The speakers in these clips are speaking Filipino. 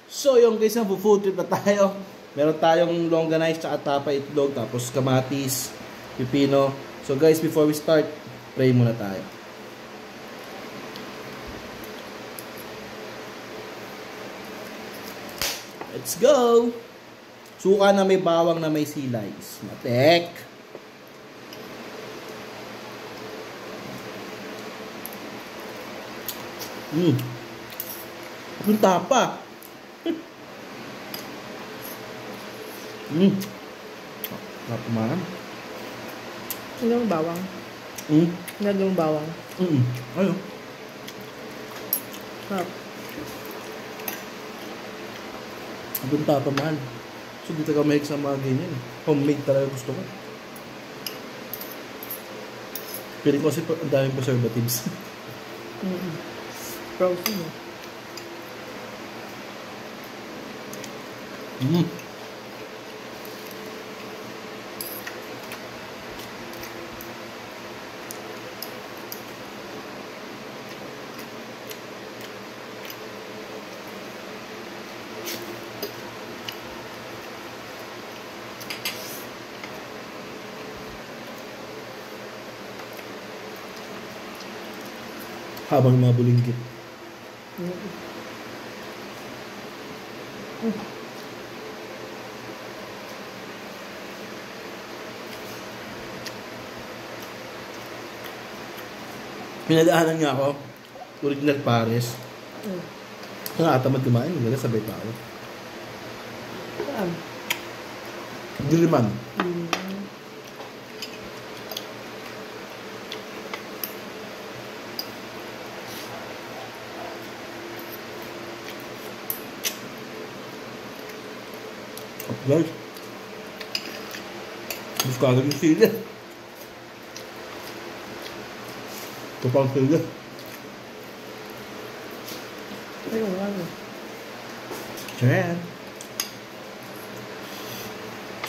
So yung guys, food trip na tayo. Meron tayong longganise tsaka tapa itlog, tapos kamatis, pipino. So guys, before we start, pray muna tayo. Let's go! Suka na may bawang na may silays. Matek! Ang tapa! Napumahan. Yung bawang. Yung bawang. Ayun. Sarap. Ang tapa, mahal. So, dito ka mahig sa mga ganyan. Homemade talaga gusto ko. Piling ko kasi ang daming preservatives. Frozen. Habang mga bulinggit. Pinadaanan niya ako. Original Pares. Nakatamad kumain. Wala sabay pa ako. Diliman. Guys, gusto agad yung sila. Ito pang sila. Ayun, ano? Diyan.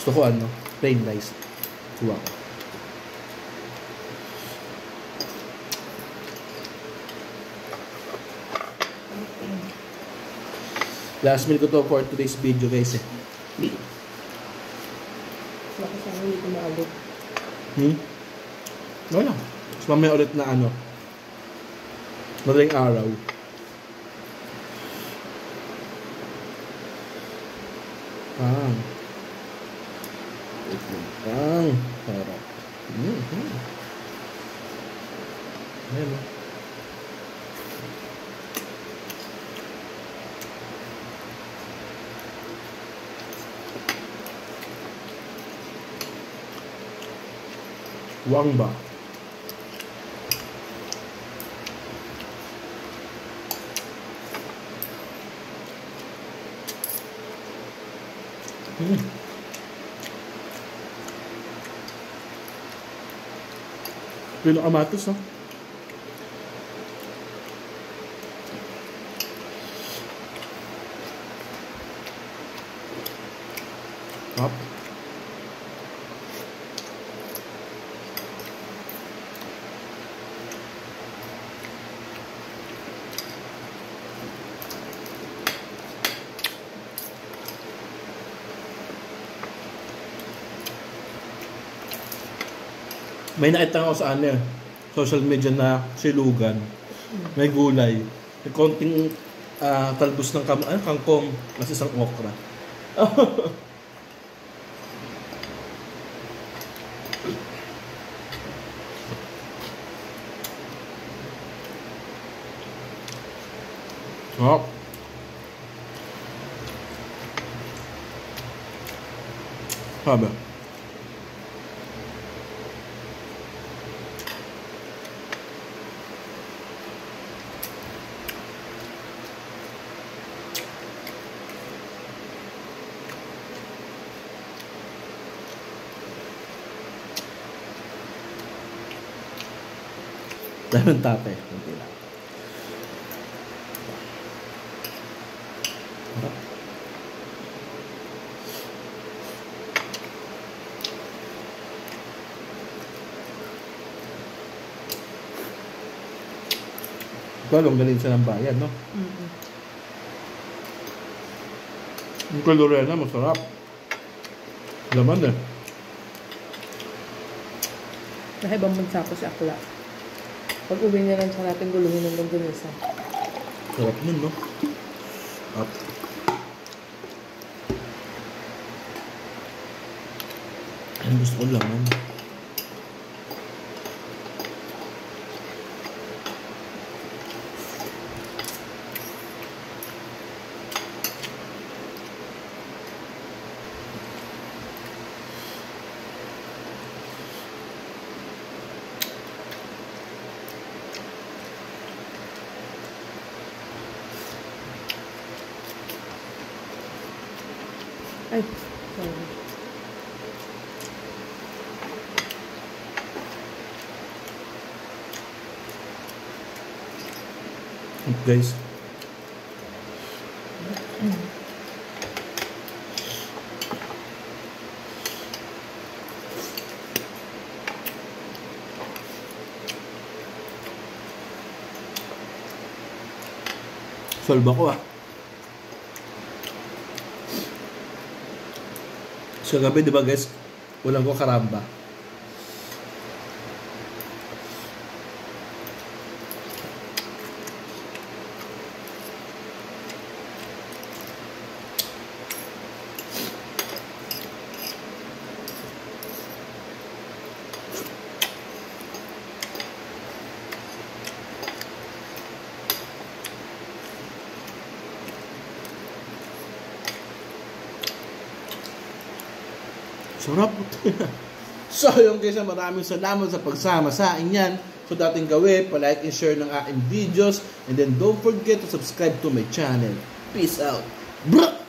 Gusto ko ano, plain rice. Kuha ko. Last meal ko to for today's video, guys. Baka sana hindi ko maabot. Wala. Mas mamaya ulit na ano. Madaling araw. Sarap. Ayan o. Wang ba? Pino kamatis, no? Hop. May nakita ako sa ano, social media na silugan. May gulay. May konting talbos ng kangkong mas isang okra. Oh. Sabi. Dahil ng tape. Kunti lang. Harap. Balong galing siya ng bayan, no? Mm-mm. Yung kay Lorena, masarap. Laman eh. Dahil ibang bansa ko si Akla. Pag uwi niya lang siya natin guluhin ng longganisa. Sarap nun, no? At ang gusto ko laman. Ay, sorry. Guys. Solve ako ah. So gabi, di ba guys, ulang ko karamba. Sarap. So yung guys, maraming salamat sa pagsama sa inyan. So dating gawin, palike and share ng aking videos. And then don't forget to subscribe to my channel. Peace out. Bruh!